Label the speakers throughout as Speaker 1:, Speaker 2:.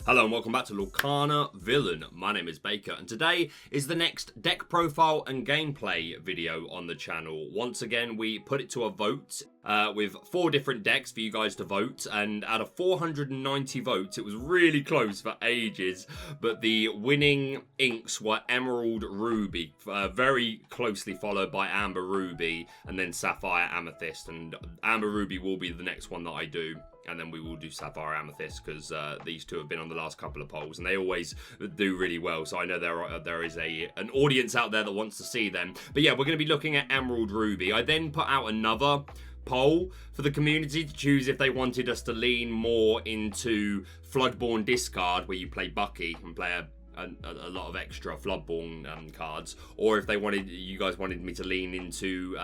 Speaker 1: Hello and welcome back to Lorcana Villain. My name is Baker and today is the next deck profile and gameplay video on the channel. Once again, we put it to a vote with 4 different decks for you guys to vote, and out of 490 votes, it was really close for ages, but the winning inks were Emerald Ruby, very closely followed by Amber Ruby and then Sapphire Amethyst, and Amber Ruby will be the next one that I do. And then we will do Sapphire Amethyst because these two have been on the last couple of polls and they always do really well. So I know there is an audience out there that wants to see them. But yeah, we're going to be looking at Emerald Ruby. I then put out another poll for the community to choose if they wanted us to lean more into Floodborn discard, where you play Bucky and play a lot of extra Floodborn cards, or if you guys wanted me to lean into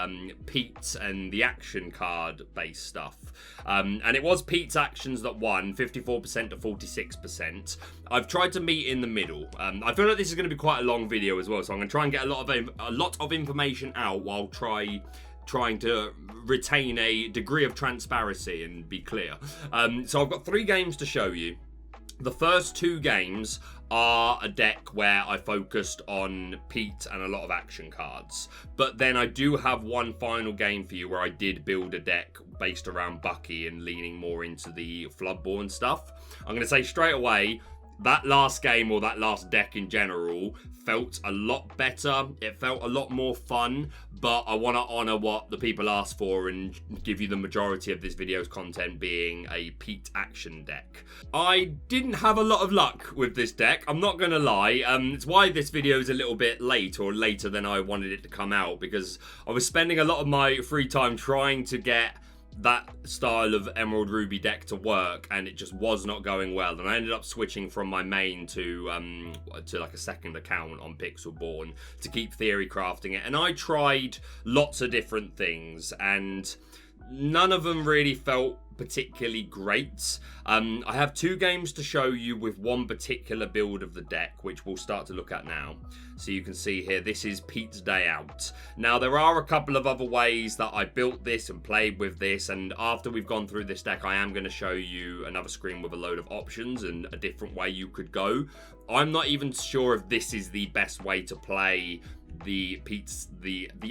Speaker 1: Pete and the action card based stuff. And it was Pete's actions that won, 54% to 46%. I've tried to meet in the middle. I feel like this is going to be quite a long video as well, so I'm going to try and get a lot of information out while trying to retain a degree of transparency and be clear. So I've got 3 games to show you. The first 2 games are a deck where I focused on Pete and a lot of action cards. But then I do have one final game for you where I did build a deck based around Bucky and leaning more into the Floodborn stuff. I'm going to say straight away, that last game, or that last deck in general, felt a lot better. It felt a lot more fun, but I want to honour what the people asked for and give you the majority of this video's content being a Pete action deck. I didn't have a lot of luck with this deck, I'm not going to lie. It's why this video is a little bit late, or later than I wanted it to come out, because I was spending a lot of my free time trying to get that style of Emerald Ruby deck to work, and it just was not going well, and I ended up switching from my main to like a second account on Pixelborn to keep theory crafting it. And I tried lots of different things and none of them really felt particularly great. I have 2 games to show you with one particular build of the deck, which we'll start to look at now. So you can see here, this is Pete's Day Out. Now, there are a couple of other ways that I built this and played with this, and after we've gone through this deck, I am going to show you another screen with a load of options and a different way you could go. I'm not even sure if this is the best way to play the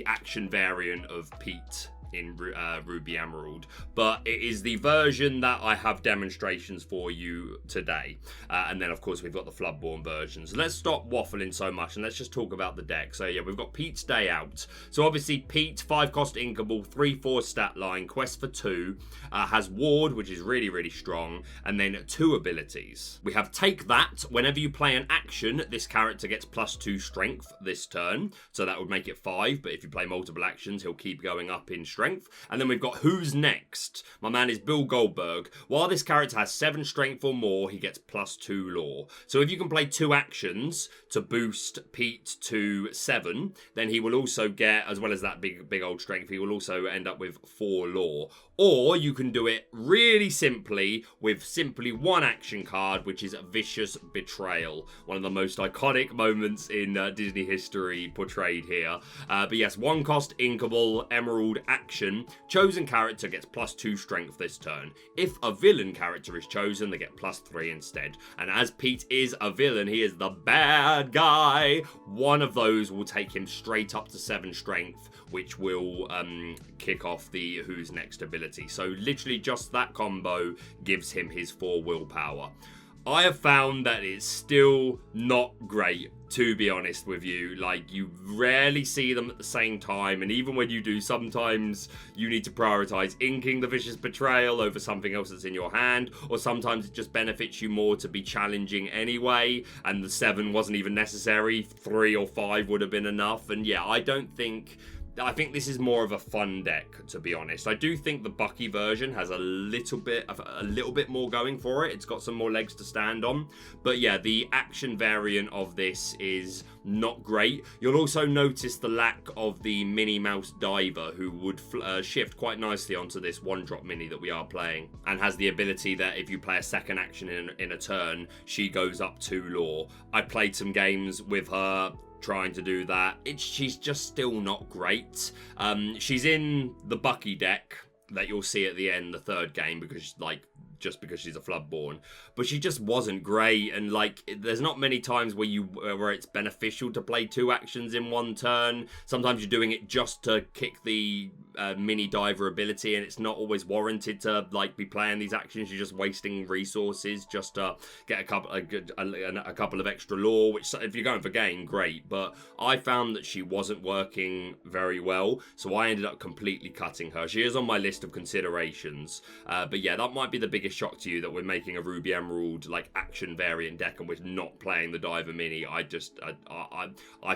Speaker 1: action variant of Pete in Ruby Emerald, but it is the version that I have demonstrations for you today. And then of course we've got the Floodborn version. So let's stop waffling so much and let's just talk about the deck. So yeah, we've got Pete's Day Out. So obviously Pete, 5 cost inkable, 3/4 stat line, quest for 2, has ward, which is really, really strong, and then 2 abilities. We have Take That. Whenever you play an action, this character gets +2 strength this turn, so that would make it 5, but if you play multiple actions, he'll keep going up in strength. And then we've got Who's Next. My man is Bill Goldberg. While this character has 7 strength or more, he gets +2 lore. So if you can play 2 actions to boost Pete to 7, then he will also get, as well as that big old strength, he will also end up with 4 lore. Or you can do it really simply with simply 1 action card, which is Vicious Betrayal. One of the most iconic moments in Disney history portrayed here. But yes, 1 cost inkable, emerald action. Chosen character gets +2 strength this turn. If a villain character is chosen, they get +3 instead. And as Pete is a villain, he is the bad guy. One of those will take him straight up to 7 strength, which will kick off the Who's Next ability. So literally just that combo gives him his 4 willpower. I have found that it's still not great, to be honest with you. Like, you rarely see them at the same time, and even when you do, sometimes you need to prioritize inking the Vicious Betrayal over something else that's in your hand, or sometimes it just benefits you more to be challenging anyway, and the 7 wasn't even necessary. 3 or 5 would have been enough. And yeah, I think this is more of a fun deck, to be honest. I do think the Bucky version has a little bit more going for it. It's got some more legs to stand on. But yeah, the action variant of this is not great. You'll also notice the lack of the Minnie Mouse Diver, who would shift quite nicely onto this 1-drop mini that we are playing, and has the ability that if you play a second action in a turn, she goes up 2 lore. I played some games with her trying to do that. She's just still not great. She's in the Bucky deck that you'll see at the end, the 3rd game, because like just because she's a Floodborn. But she just wasn't great, and like, there's not many times where it's beneficial to play 2 actions in one turn. Sometimes you're doing it just to kick the mini diver ability, and it's not always warranted to like be playing these actions. You're just wasting resources just to get a couple of extra lore, which if you're going for game, great. But I found that she wasn't working very well, so I ended up completely cutting her. She is on my list of considerations, but yeah, that might be the biggest shock to you, that we're making a Ruby Emerald like action variant deck and we're not playing the diver mini. I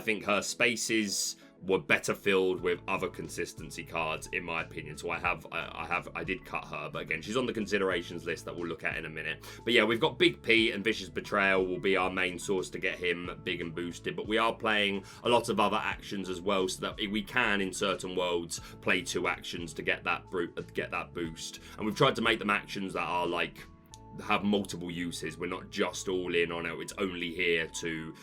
Speaker 1: think her spaces were better filled with other consistency cards, in my opinion. So I did cut her, but again, she's on the considerations list that we'll look at in a minute. But yeah, we've got Big P, and Vicious Betrayal will be our main source to get him big and boosted, but we are playing a lot of other actions as well, so that we can, in certain worlds, play 2 actions to get that boost. And we've tried to make them actions that are like have multiple uses. We're not just all in on it. It's only here to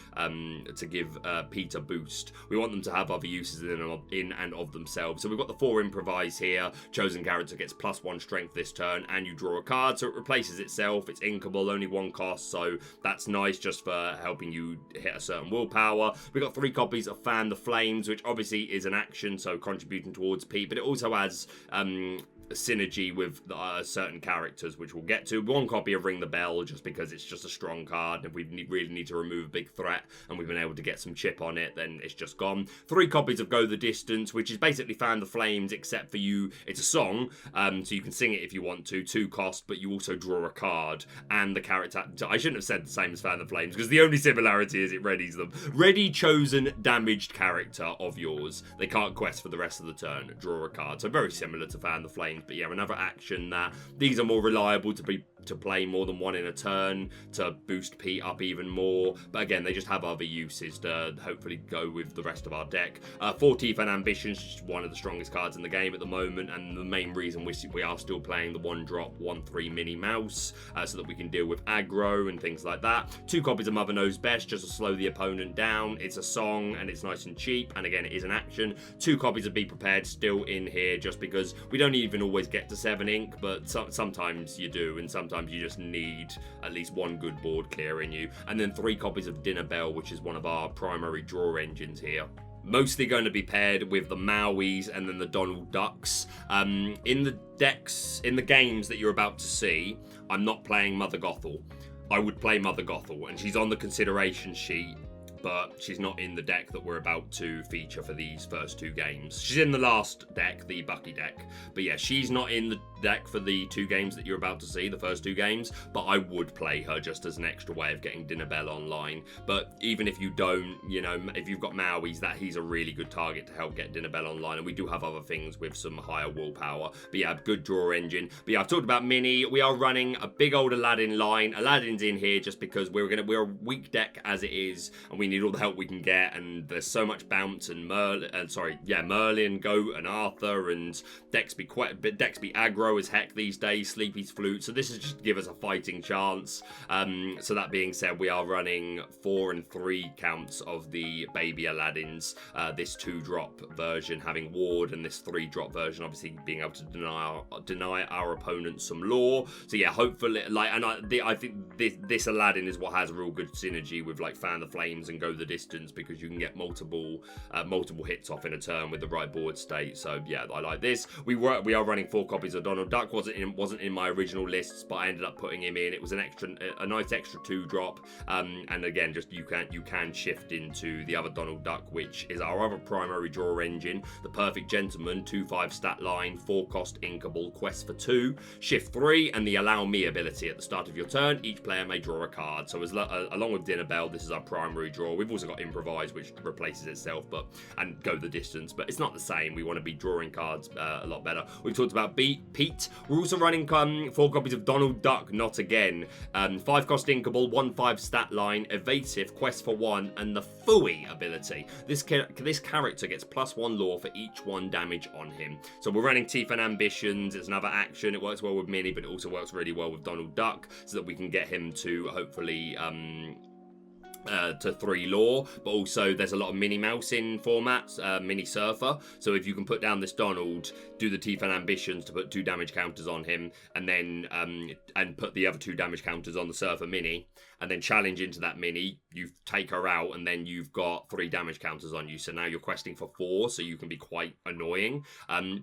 Speaker 1: give Peter boost. We want them to have other uses in and of themselves. So we've got the 4 improvise here. Chosen character gets +1 strength this turn, and you draw a card, so it replaces itself. It's inkable, only 1 cost, so that's nice just for helping you hit a certain willpower. We've got 3 copies of Fan the Flames, which obviously is an action, so contributing towards Pete, but it also adds synergy with certain characters, which we'll get to. 1 copy of Ring the Bell, just because it's just a strong card, and if we really need to remove a big threat and we've been able to get some chip on it, then it's just gone. 3 copies of Go the Distance, which is basically Fan the Flames, except for you, it's a song, so you can sing it if you want to, 2 cost, but you also draw a card, and the character, I shouldn't have said the same as Fan the Flames, because the only similarity is it readies them. Ready chosen damaged character of yours. They can't quest for the rest of the turn, draw a card, so very similar to Fan the Flames. But yeah, another action that these are more reliable to play more than 1 in a turn, to boost Pete up even more. But again, they just have other uses to hopefully go with the rest of our deck. 4 Teeth and Ambitions, which is one of the strongest cards in the game at the moment, and the main reason we are still playing the 1-drop 1/3 Mini Mouse, so that we can deal with aggro and things like that. 2 copies of Mother Knows Best, just to slow the opponent down. It's a song and it's nice and cheap, and again, it is an action. 2 copies of Be Prepared still in here, just because we don't even always get to 7 ink, but sometimes you do, and sometimes you just need at least 1 good board clear in you. And then 3 copies of Dinner Bell, which is one of our primary draw engines here. Mostly going to be paired with the Mauis and then the Donald Ducks. In the decks, in the games that you're about to see, I'm not playing Mother Gothel. I would play Mother Gothel, and she's on the consideration sheet, but she's not in the deck that we're about to feature for these first 2 games. She's in the last deck, the Bucky deck. But yeah, she's not in the deck for the 2 games that you're about to see, the first 2 games, but I would play her just as an extra way of getting Dinner Bell online. But even if you don't, you know, if you've got Maui's, he's a really good target to help get Dinner Bell online, and we do have other things with some higher willpower. But yeah, good draw engine. But yeah, I've talked about Mini. We are running a big old Aladdin line. Aladdin's in here just because we're a weak deck as it is, and we need all the help we can get, and there's so much bounce and Merlin, Goat, and Arthur, and decks be aggro as heck these days, Sleepy's Flute, so this is just to give us a fighting chance. So that being said, we are running 4 and 3 counts of the baby Aladdins, this 2-drop version having Ward, and this 3-drop version obviously being able to deny our opponents some lore. So yeah, hopefully, I think this Aladdin is what has a real good synergy with like Fan the Flames and Go the Distance, because you can get multiple hits off in a turn with the right board state. So yeah, I like this. We are running 4 copies of Donald Duck. Wasn't in my original lists, but I ended up putting him in. It was a nice extra 2-drop, and again, just you can shift into the other Donald Duck, which is our other primary draw engine, the Perfect Gentleman, 2/5 stat line, 4 cost inkable, quest for 2, shift 3, and the Allow Me ability. At the start of your turn, each player may draw a card. So along with Dinner Bell, this is our primary draw. We've also got Improvise, which replaces itself, and Go the Distance, but it's not the same. We want to be drawing cards a lot better. We've talked about Pete. We're also running 4 copies of Donald Duck, not again. 5 cost inkable, 1/5 stat line, evasive, quest for 1, and the Fooey ability. This character gets +1 lore for each 1 damage on him. So we're running Teeth and Ambitions. It's another action. It works well with Mini, but it also works really well with Donald Duck, so that we can get him to hopefully to 3 lore, but also there's a lot of mini mouse in formats, mini surfer. So if you can put down this Donald, do the Teeth and Ambitions to put 2 damage counters on him, and then and put the other 2 damage counters on the surfer mini, and then challenge into that mini, you take her out, and then you've got 3 damage counters on you. So now you're questing for 4, so you can be quite annoying.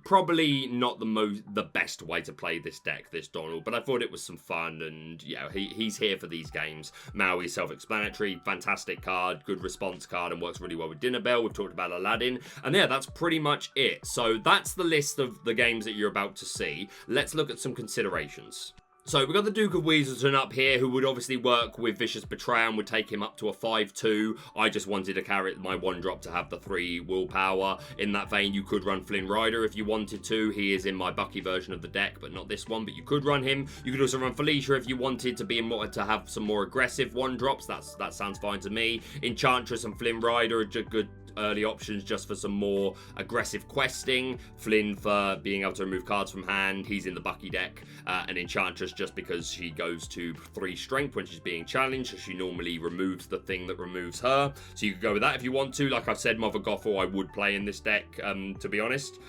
Speaker 1: Probably not the best way to play this deck, this Donald, but I thought it was some fun, and yeah, he's here for these games. Maui's self-explanatory, fantastic card, good response card, and works really well with Dinner Bell. We've talked about Aladdin, and yeah, that's pretty much it. So that's the list of the games that you're about to see. Let's look at some considerations. So we've got the Duke of Weaselton up here, who would obviously work with Vicious Betrayal and would take him up to a 5-2. I just wanted to carry my 1-drop to have the 3 willpower. In that vein, you could run Flynn Rider if you wanted to. He is in my Bucky version of the deck, but not this one, but you could run him. You could also run Felicia if you wanted to have some more aggressive 1-drops. That sounds fine to me. Enchantress and Flynn Rider are good early options just for some more aggressive questing. Flynn for being able to remove cards from hand. He's in the Bucky deck. And Enchantress just because she goes to 3 strength when she's being challenged, so she normally removes the thing that removes her. So you could go with that if you want to. Like I've said, Mother Gothel I would play in this deck, to be honest.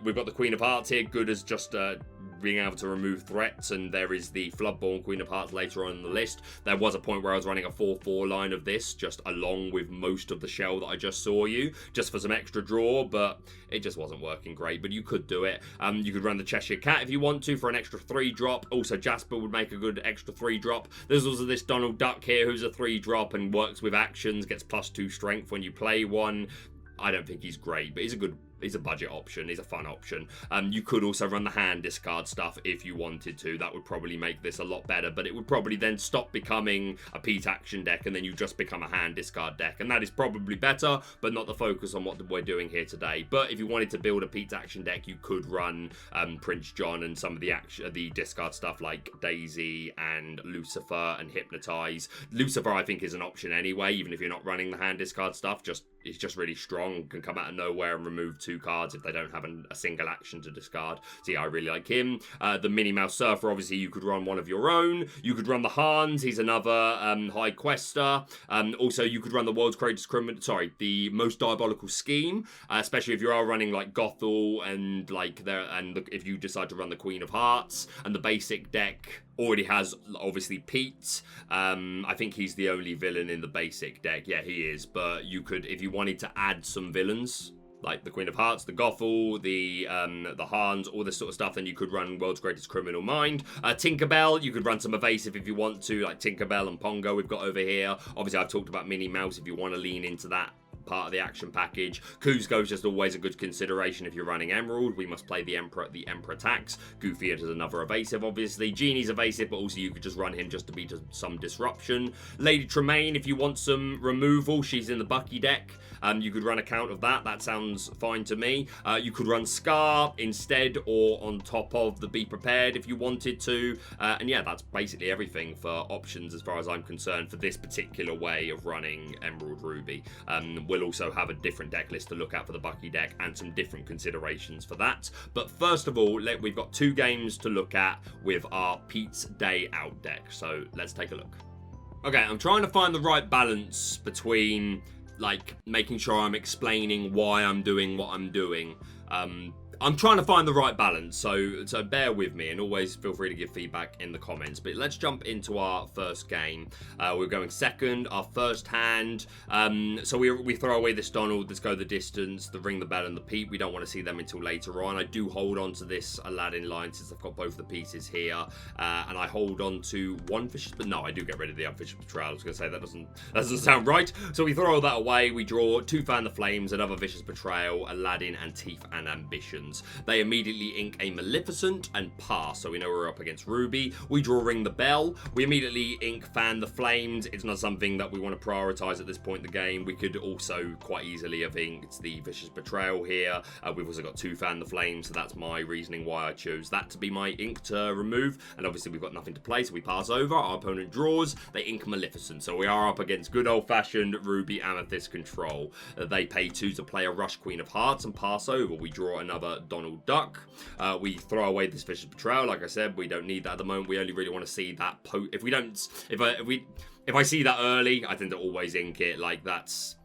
Speaker 1: We've got the Queen of Hearts here, good as just being able to remove threats, and there is the Floodborn Queen of Hearts later on in the list. There was a point where I was running a 4-4 line of this, just along with most of the shell that I just saw you, just for some extra draw, but it just wasn't working great, but you could do it. You could run the Cheshire Cat if you want to for an extra 3-drop. Also, Jasper would make a good extra 3-drop. There's also this Donald Duck here, who's a 3-drop and works with actions, gets +2 strength when you play one. I don't think he's great, but he's a budget option. He's a fun option. You could also run the hand discard stuff if you wanted to. That would probably make this a lot better, but it would probably then stop becoming a Pete action deck, and then you just become a hand discard deck, and that is probably better, but not the focus on what we're doing here today. But if you wanted to build a Pete action deck, you could run Prince John and some of the discard stuff like Daisy and Lucifer and Hypnotize. Lucifer, I think, is an option anyway, even if you're not running the hand discard stuff. It's just really strong, can come out of nowhere and remove 2 cards if they don't have a single action to discard. So yeah, I really like him. The Minnie Mouse Surfer, obviously you could run one of your own. You could run the Hans, he's another high quester. Also you could run the World's Greatest Criminal, the Most Diabolical Scheme, especially if you are running like Gothel and if you decide to run the Queen of Hearts. And the basic deck already has, obviously, Pete. I think he's the only villain in the basic deck. Yeah, he is. But you could, if you wanted to add some villains, like the Queen of Hearts, the Gothel, the Hans, all this sort of stuff, then you could run World's Greatest Criminal Mind. Tinkerbell, you could run some evasive if you want to, like Tinkerbell and Pongo we've got over here. Obviously, I've talked about Minnie Mouse if you want to lean into that part of the action package. Kuzco is just always a good consideration if you're running Emerald. We must play the Emperor attacks. Goofy is another evasive, obviously. Genie's evasive, but also you could just run him just to be some disruption. Lady Tremaine, if you want some removal, she's in the Bucky deck. You could run a count of that. That sounds fine to me. You could run Scar instead or on top of the Be Prepared if you wanted to. And yeah, that's basically everything for options as far as I'm concerned for this particular way of running Emerald Ruby. We'll also have a different deck list to look at for the Bucky deck and some different considerations for that. But first of all, we've got 2 games to look at with our Pete's Day Out deck. So let's take a look. Okay, I'm trying to find the right balance between making sure I'm explaining why I'm doing what I'm doing. I'm trying to find the right balance, so bear with me, and always feel free to give feedback in the comments. But let's jump into our first game. We're going second, our first hand. So we throw away this Donald, let's go the distance, the Ring the Bell and the Pete. We don't want to see them until later on. I do hold on to this Aladdin line since I've got both the pieces here, and I hold on to one Vicious, but no, I do get rid of the Vicious Betrayal. I was going to say that doesn't sound right. So we throw all that away. We draw 2 Fan the Flames, another Vicious Betrayal, Aladdin, and Teeth and Ambitions. They immediately ink a Maleficent and pass, so we know we're up against Ruby. We draw Ring the Bell. We immediately ink Fan the Flames. It's not something that we want to prioritize at this point in the game. We could also quite easily have inked the Vicious Betrayal here. We've also got 2 Fan the Flames, so that's my reasoning why I chose that to be my ink to remove. And obviously we've got nothing to play, so we pass over. Our opponent draws. They ink Maleficent, so we are up against good old-fashioned Ruby Amethyst control. They pay 2 to play a Rush Queen of Hearts and pass over. We draw another
Speaker 2: another Donald Duck. We throw away this Vicious Betrayal. Like I said, we don't need that at the moment. We only really want to see that if I see that early, I tend to always ink it. Like,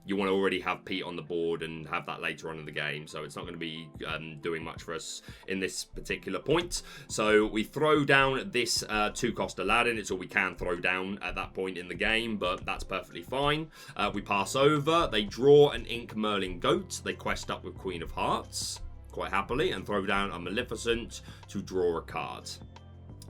Speaker 2: you want to already have Pete on the board and have that later on in the game, so it's not going to be doing much for us in this particular point. So we throw down this 2-cost Aladdin. It's all we can throw down at that point in the game, but that's perfectly fine. We pass over. They draw an ink Merlin Goat. They quest up with Queen of Hearts quite happily and throw down a Maleficent to draw a card.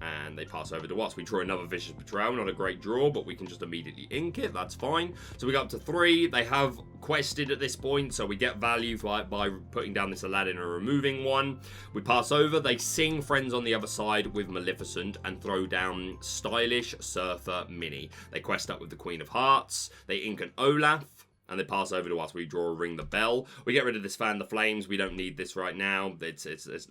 Speaker 2: And they pass over to us. We draw another Vicious Betrayal. Not a great draw, but we can just immediately ink it. That's fine. So we go up to 3. They have quested at this point, so we get value by putting down this Aladdin and removing one. We pass over. They sing Friends on the Other Side with Maleficent and throw down Stylish Surfer Mini. They quest up with the Queen of Hearts. They ink an Olaf. And they pass over to us. We draw a Ring the Bell. We get rid of this Fan the Flames. We don't need this right now. It's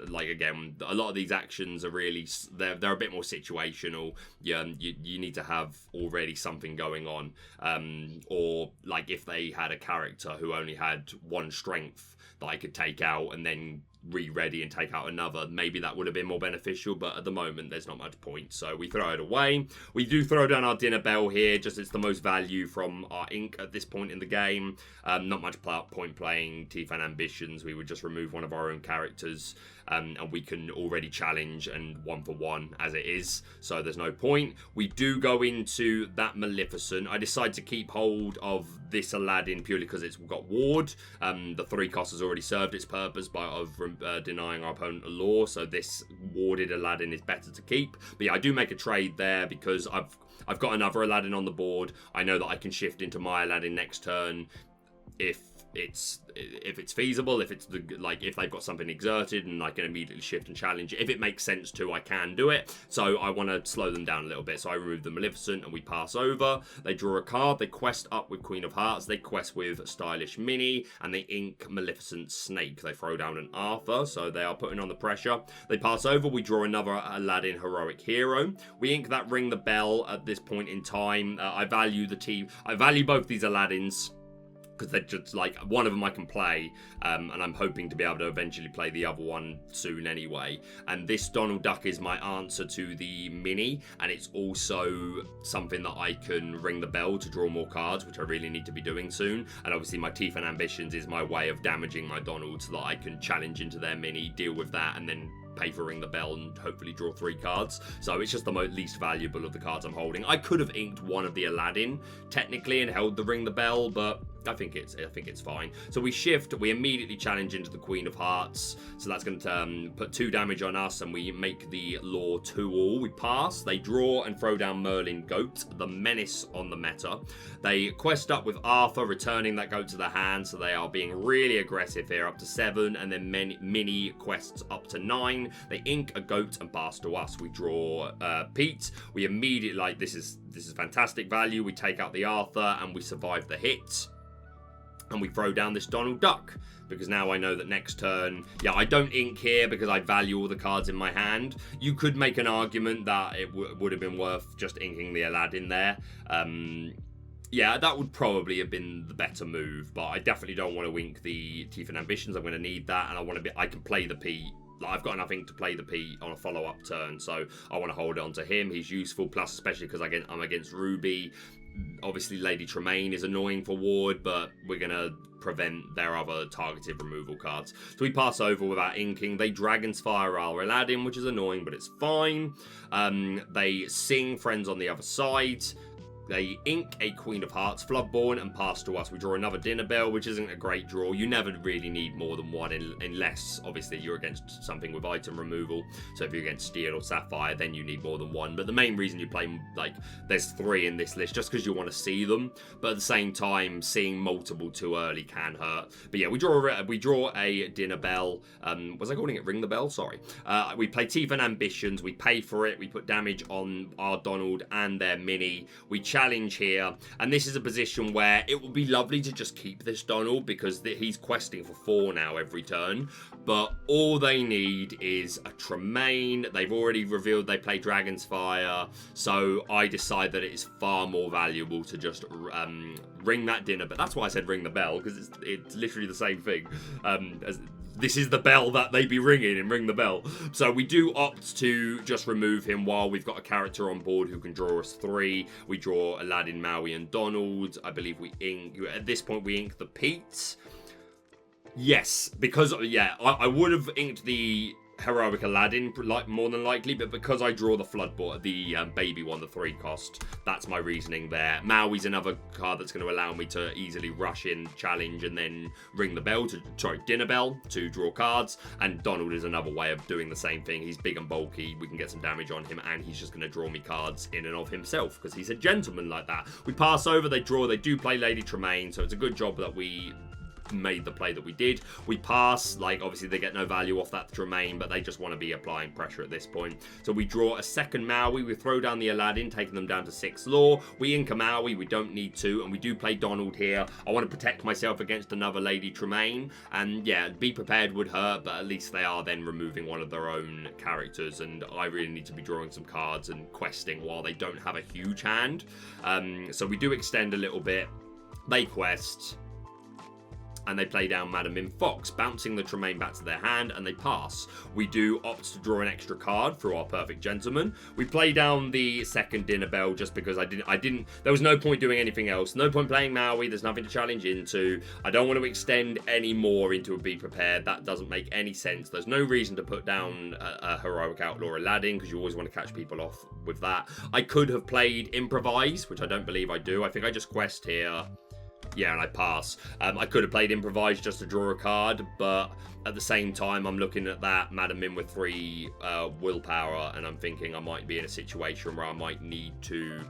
Speaker 2: like, again, a lot of these actions are really, they're a bit more situational. You need to have already something going on. Or like if they had a character who only had 1 strength that I could take out and then re-ready and take out another, maybe that would have been more beneficial, but at the moment there's not much point, so we throw it away. We do throw down our Dinner Bell here, just it's the most value from our ink at this point in the game. Not much point playing Tiefan Ambitions. We would just remove one of our own characters, and we can already challenge and 1-for-1 as it is, so there's no point. We do go into that Maleficent. I decide to keep hold of this Aladdin purely because it's got Ward. The 3 cost has already served its purpose by denying our opponent a law, so this warded Aladdin is better to keep. But yeah, I do make a trade there because I've got another Aladdin on the board. I know that I can shift into my Aladdin next turn if it's feasible, if they've got something exerted and I can immediately shift and challenge it. If it makes sense to, I can do it. So I want to slow them down a little bit. So I remove the Maleficent and we pass over. They draw a card. They quest up with Queen of Hearts. They quest with Stylish Mini and they ink Maleficent Snake. They throw down an Arthur, so they are putting on the pressure. They pass over. We draw another Aladdin Heroic Hero. We ink that Ring the Bell at this point in time. I value both these Aladdins, because they're just like, one of them I can play, and I'm hoping to be able to eventually play the other one soon anyway. And this Donald Duck is my answer to the Mini, and it's also something that I can ring the bell to draw more cards, which I really need to be doing soon. And obviously my Tiefan Ambitions is my way of damaging my Donald so that I can challenge into their Mini, deal with that, and then pay for Ring the Bell and hopefully draw 3 cards. So it's just the least valuable of the cards I'm holding. I could have inked one of the Aladdin technically and held the Ring the Bell, but I think it's fine. So we shift, we immediately challenge into the Queen of Hearts. So that's going to put 2 damage on us, and we make the Law 2-all. We pass, they draw and throw down Merlin Goat, the menace on the meta. They quest up with Arthur, returning that goat to the hand, so they are being really aggressive here, up to 7, and then mini quests up to 9. They ink a goat and pass to us. We draw Pete. We immediately, like, this is fantastic value. We take out the Arthur and we survive the hit. And we throw down this Donald Duck, because now I know that next turn, yeah, I don't ink here because I value all the cards in my hand. You could make an argument that it would have been worth just inking the Aladdin there. Yeah, that would probably have been the better move, but I definitely don't want to ink the Tiefan Ambitions. I'm going to need that, and I can play the Pete. Like, I've got enough ink to play the Pete on a follow-up turn, so I want to hold on to him. He's useful, plus especially because I'm against Ruby. Obviously, Lady Tremaine is annoying for Ward, but we're going to prevent their other targeted removal cards. So we pass over without inking. They Dragon's Fire our Aladdin, which is annoying, but it's fine. They sing Friends on the Other Side. They ink a Queen of Hearts Floodborn and pass to us. We draw another Dinner Bell, which isn't a great draw. You never really need more than one unless, obviously, you're against something with item removal. So if you're against Steel or Sapphire, then you need more than one. But the main reason you play, like, there's 3 in this list just because you want to see them. But at the same time, seeing multiple too early can hurt. But yeah, we draw a Dinner Bell. Was I calling it Ring the Bell? Sorry. We play Tiefan Ambitions. We pay for it. We put damage on our Donald and their Mini. We challenge here, and this is a position where it would be lovely to just keep this Donald because he's questing for 4 now every turn, but all they need is a Tremaine. They've already revealed they play Dragon's Fire, so I decide that it is far more valuable to just ring that Dinner, but that's why I said ring the bell, because it's literally the same thing. this is the bell that they be ringing, and ring the bell. So we do opt to just remove him while we've got a character on board who can draw us 3. We draw Aladdin, Maui, and Donald. I believe we ink, at this point we ink the Pete. Yes, because, yeah, I would have inked the Heroic Aladdin, like, more than likely, but because I draw the Floodborn, the baby one, the 3 cost, that's my reasoning there. Maui's another card that's going to allow me to easily rush in, challenge, and then ring the bell, dinner bell, to draw cards, and Donald is another way of doing the same thing. He's big and bulky, we can get some damage on him, and he's just going to draw me cards in and of himself, because he's a gentleman like that. We pass over, they draw, they do play Lady Tremaine, so it's a good job that we made the play that we did. We pass, like, obviously they get no value off that Tremaine, but they just want to be applying pressure at this point. So we draw a second Maui, we throw down the Aladdin, taking them down to 6 lore. We ink a Maui, we don't need to, and we do play Donald here. I want to protect myself against another Lady Tremaine, and yeah, be prepared would hurt, but at least they are then removing one of their own characters, and I really need to be drawing some cards and questing while they don't have a huge hand. So we do extend a little bit. They quest, and they play down Madam Mim Fox, bouncing the Tremaine back to their hand, and they pass. We do opt to draw an extra card through our Perfect Gentleman. We play down the second Dinner Bell just because I didn't, there was no point doing anything else. No point playing Maui, there's nothing to challenge into. I don't want to extend any more into a Be Prepared. That doesn't make any sense. There's no reason to put down a Heroic Outlaw Aladdin, because you always want to catch people off with that. I could have played Improvise, which I don't believe I do. I think I just quest here. Yeah, and I pass. I could have played Improvise just to draw a card, but at the same time, I'm looking at that Madam Mim with 3 willpower, and I'm thinking I might be in a situation where I might need to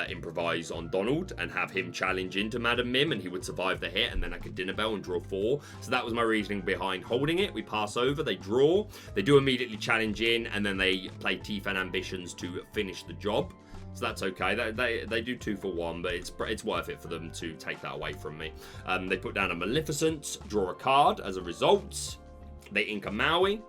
Speaker 2: improvise on Donald and have him challenge into Madam Mim, and he would survive the hit, and then I could Dinner Bell and draw 4. So that was my reasoning behind holding it. We pass over, they draw, they do immediately challenge in, and then they play Teeth and Ambitions to finish the job. So that's okay. They do 2 for 1, but it's worth it for them to take that away from me. They put down a Maleficent, draw a card as a result. They ink a Maui,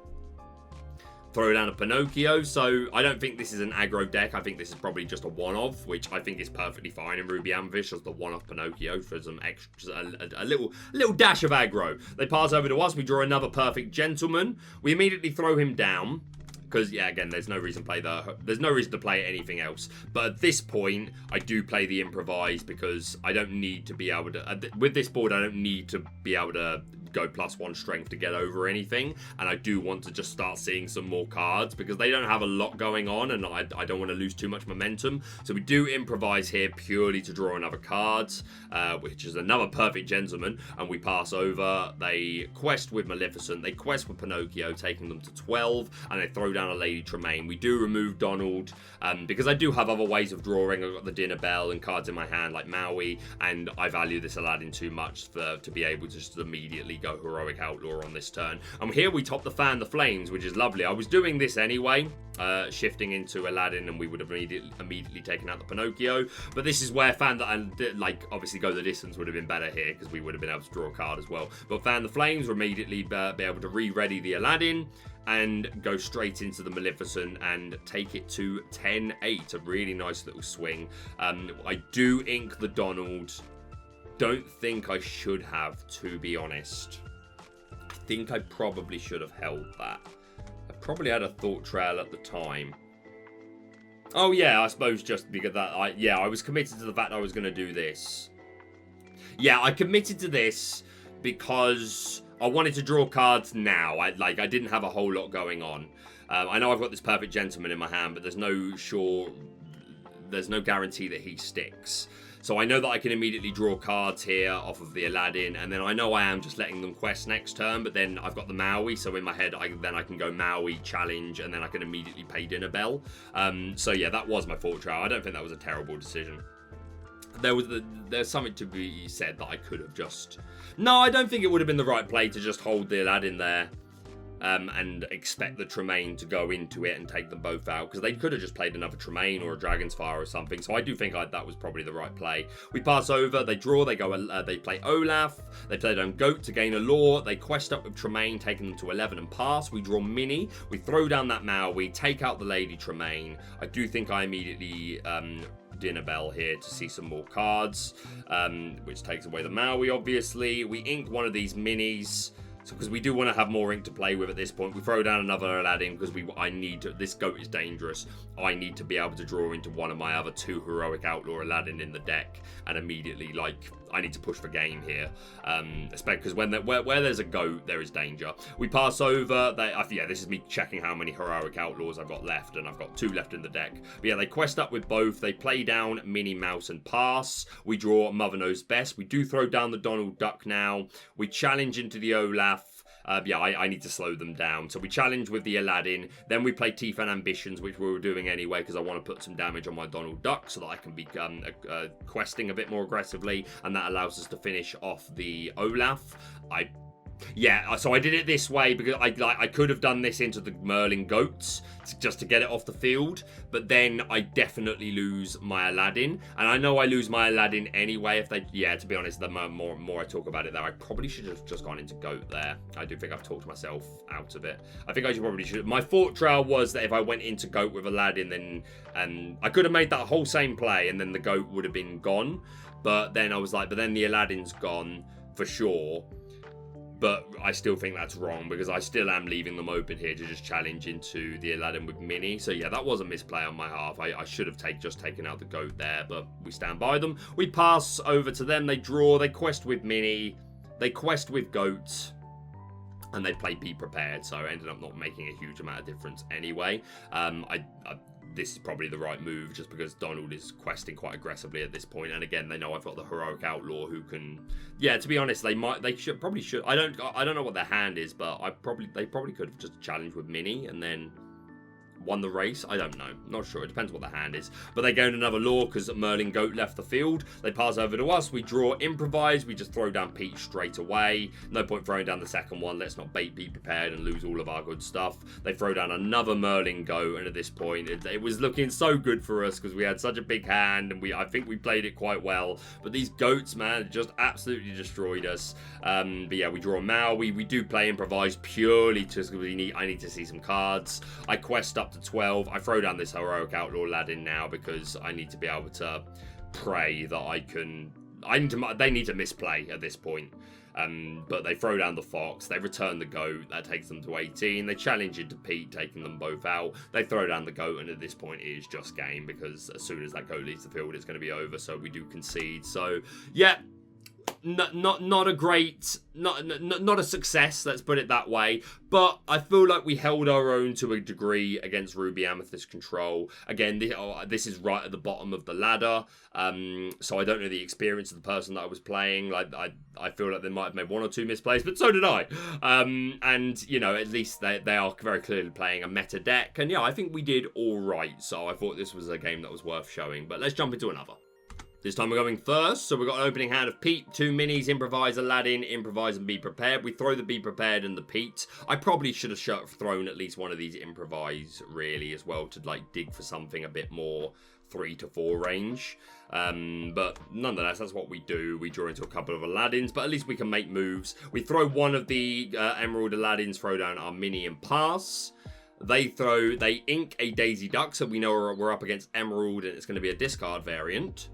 Speaker 2: throw down a Pinocchio. So I don't think this is an aggro deck. I think this is probably just a one-off, which I think is perfectly fine in Ruby Amethyst as the one-off Pinocchio for some extra, a little dash of aggro. They pass over to us. We draw another Perfect Gentleman. We immediately throw him down, because, yeah, again, there's no reason to play anything else. But at this point, I do play the Improvise because I don't need to be able to, with this board, I don't need to be able to go +1 strength to get over anything, and I do want to just start seeing some more cards because they don't have a lot going on, and I don't want to lose too much momentum. So we do Improvise here purely to draw another card, which is another Perfect Gentleman, and we pass over. They quest with Maleficent, they quest with Pinocchio, taking them to 12, and they throw down a Lady Tremaine. We do remove Donald because I do have other ways of drawing. I've got the Dinner Bell and cards in my hand like Maui, and I value this Aladdin too much to be able to just immediately go Heroic Outlaw on this turn. And here we top the Fan the Flames, which is lovely. I was doing this anyway, shifting into Aladdin, and we would have immediately taken out the Pinocchio. But this is where like, obviously Go the Distance would have been better here because we would have been able to draw a card as well. But Fan the Flames will immediately be able to re-ready the Aladdin and go straight into the Maleficent and take it to 10-8. A really nice little swing. I do ink the Donald. Don't think I should have, to be honest. I think I probably should have held that. I probably had a thought trail at the time. Oh yeah, I suppose just because that, I was committed to the fact I was going to do this. Yeah, I committed to this because I wanted to draw cards now. I didn't have a whole lot going on. I know I've got this Perfect Gentleman in my hand, but there's no guarantee that he sticks. So I know that I can immediately draw cards here off of the Aladdin, and then I know I am just letting them quest next turn, but then I've got the Maui, so in my head, I can go Maui, challenge, and then I can immediately pay Dinner Bell. So yeah, that was my thought trail. I don't think that was a terrible decision. There's something to be said that I could have just... No, I don't think it would have been the right play to just hold the Aladdin there. And expect the Tremaine to go into it and take them both out, because they could have just played another Tremaine or a Dragon's Fire or something. So I do think that was probably the right play. We pass over, they draw, they play Olaf, they play down Goat to gain a lore, they quest up with Tremaine, taking them to 11 and pass. We draw Minnie, we throw down that Maui, take out the Lady Tremaine. I do think I immediately Dinner Bell here to see some more cards, which takes away the Maui, obviously. We ink one of these minis. So because we do want to have more ink to play with at this point, we throw down another Aladdin because I need to. This goat is dangerous. I need to be able to draw into one of my other 2 heroic outlaw Aladdin in the deck, and immediately I need to push for game here. Especially because where there's a goat, there is danger. We pass over. Yeah, this is me checking how many heroic outlaws I've got left, and I've got 2 left in the deck. But yeah, they quest up with both. They play down Minnie Mouse and pass. We draw Mother Knows Best. We do throw down the Donald Duck now. We challenge into the Olaf. Yeah, I need to slow them down. So we challenge with the Aladdin. Then we play Teeth and Ambitions, which we were doing anyway, because I want to put some damage on my Donald Duck so that I can be questing a bit more aggressively. And that allows us to finish off the Olaf. Yeah, so I did it this way because I could have done this into the Merlin goats just to get it off the field, but then I definitely lose my Aladdin, and I know I lose my Aladdin anyway if they, yeah, to be honest, the more I talk about it there, I probably should have just gone into goat there. I do think I've talked myself out of it. I think I probably should. My thought trail was that if I went into goat with Aladdin, then I could have made that whole same play, and then the goat would have been gone, but then I was like, but then the Aladdin's gone for sure. But I still think that's wrong because I still am leaving them open here to just challenge into the Aladdin with Minnie. So yeah, that was a misplay on my half. I should have just taken out the goat there, but we stand by them. We pass over to them. They draw. They quest with Minnie. They quest with goats. And they play Be Prepared. So it ended up not making a huge amount of difference anyway. This is probably the right move just because Donald is questing quite aggressively at this point, and again they know I've got the heroic outlaw who can, yeah, to be honest, they probably should. I don't know what their hand is, but they probably could have just challenged with Minnie and then won the race. I don't know, not sure, it depends what the hand is. But they go in another law because Merlin goat left the field. They pass over to us. We draw improvise. We just throw down Peach straight away. No point throwing down the second one. Let's not Be Prepared and lose all of our good stuff. They throw down another Merlin goat, and at this point it was looking so good for us because we had such a big hand, and I think we played it quite well. But these goats, man, just absolutely destroyed us. But yeah, we draw Mal. We do play improvise purely just because I need to see some cards. I quest up to 12. I throw down this heroic outlaw Aladdin now because I need to be able to pray that they need to misplay at this point. But they throw down the fox, they return the goat, that takes them to 18. They challenge into Pete, taking them both out. They throw down the goat, and at this point it is just game because as soon as that goat leaves the field, it's going to be over. So we do concede. So yeah, not a great, not a success, let's put it that way. But I feel like we held our own to a degree against Ruby Amethyst Control. Again, this is right at the bottom of the ladder. So I don't know the experience of the person that I was playing. Like I feel like they might have made 1 or 2 misplays, but so did I. And you know, at least they are very clearly playing a meta deck. And yeah, I think we did all right. So I thought this was a game that was worth showing. But let's jump into another. This time we're going first, so we've got an opening hand of Pete, 2 minis, improvise Aladdin, improvise and Be Prepared. We throw the Be Prepared and the Pete. I probably should have thrown at least one of these improvise really as well to like dig for something a bit more 3 to 4 range. But nonetheless, that's what we do. We draw into a couple of Aladdins, but at least we can make moves. We throw one of the Emerald Aladdins, throw down our mini and pass. They ink a Daisy Duck, so we know we're up against Emerald and it's going to be a discard variant.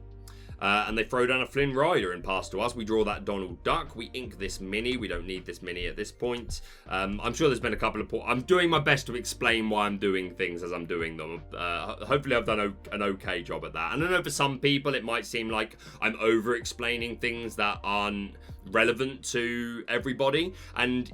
Speaker 2: And they throw down a Flynn Rider and pass to us. We draw that Donald Duck. We ink this mini. We don't need this mini at this point. I'm sure there's been a couple of... I'm doing my best to explain why I'm doing things as I'm doing them. Hopefully I've done an okay job at that. And I know for some people it might seem like I'm over-explaining things that aren't relevant to everybody. And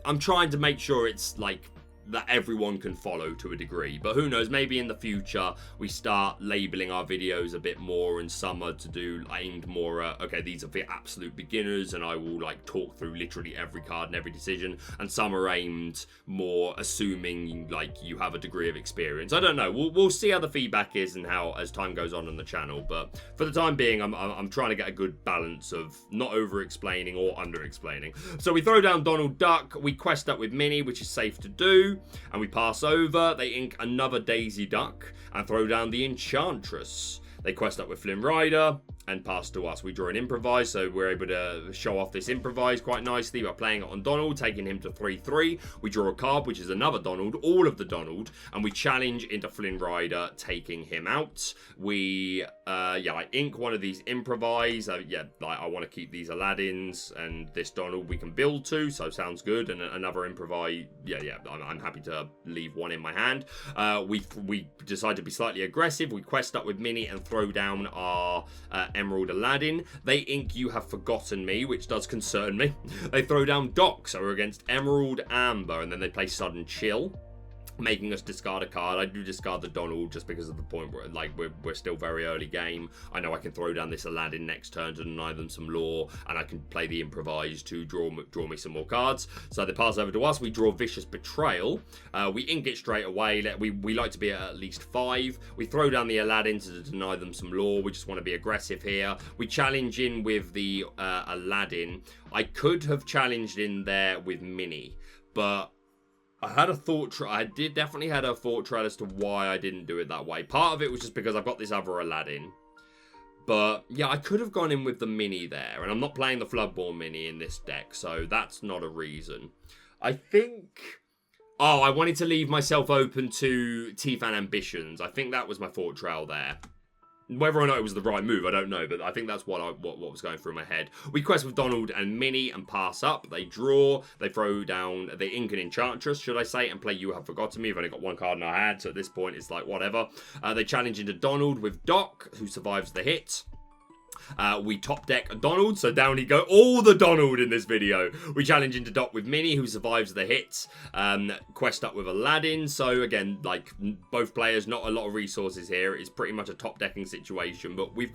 Speaker 2: I'm trying to make sure it's like... that everyone can follow to a degree, but who knows, maybe in the future we start labeling our videos a bit more, and some are to do aimed more at, okay, these are for absolute beginners and I will like talk through literally every card and every decision, and some are aimed more assuming like you have a degree of experience. I don't know, we'll see how the feedback is and how as time goes on the channel, but for the time being I'm trying to get a good balance of not over explaining or under explaining. So we throw down Donald Duck, we quest up with Minnie, which is safe to do. And we pass over. They ink another Daisy Duck and throw down the Enchantress. They quest up with Flynn Rider and pass to us. We draw an improvise, so we're able to show off this improvise quite nicely by playing it on Donald, taking him to 3-3. We draw a card, which is another Donald, all of the Donald, and we challenge into Flynn Rider, taking him out. We, I ink one of these improvise. I want to keep these Aladdins and this Donald we can build to, so sounds good. And another improvise, I'm happy to leave one in my hand. We decide to be slightly aggressive. We quest up with Minnie and throw down our Emerald Aladdin. They ink You Have Forgotten Me, which does concern me. They throw down Doc, so we're against Emerald Amber, and then they play Sudden Chill, making us discard a card. I do discard the Donald just because of the point where, like, we're still very early game. I know I can throw down this Aladdin next turn to deny them some lore, and I can play the improvise to draw me some more cards. So they pass over to us. We draw Vicious Betrayal. We ink it straight away. We like to be at least 5. We throw down the Aladdin to deny them some lore. We just want to be aggressive here. We challenge in with the Aladdin. I could have challenged in there with Minnie, but I had a thought. I definitely had a thought trail as to why I didn't do it that way. Part of it was just because I've got this other Aladdin. But yeah, I could have gone in with the Mini there. And I'm not playing the Floodborn Mini in this deck, so that's not a reason. I think... Oh, I wanted to leave myself open to Teeth and Ambitions. I think that was my thought trail there. Whether or not it was the right move, I don't know, but I think that's what was going through my head. We quest with Donald and Minnie and pass up. They draw, they throw down, they ink an Enchantress, should I say, and play You Have Forgotten Me. I've only got one card in our hand, so at this point it's like, whatever. They challenge into Donald with Doc, who survives the hit. We top deck Donald, so down he go. All the Donald in this video. We challenge into Doc with Minnie, who survives the hit. Quest up with Aladdin. So again, like both players, not a lot of resources here. It's pretty much a top decking situation. But we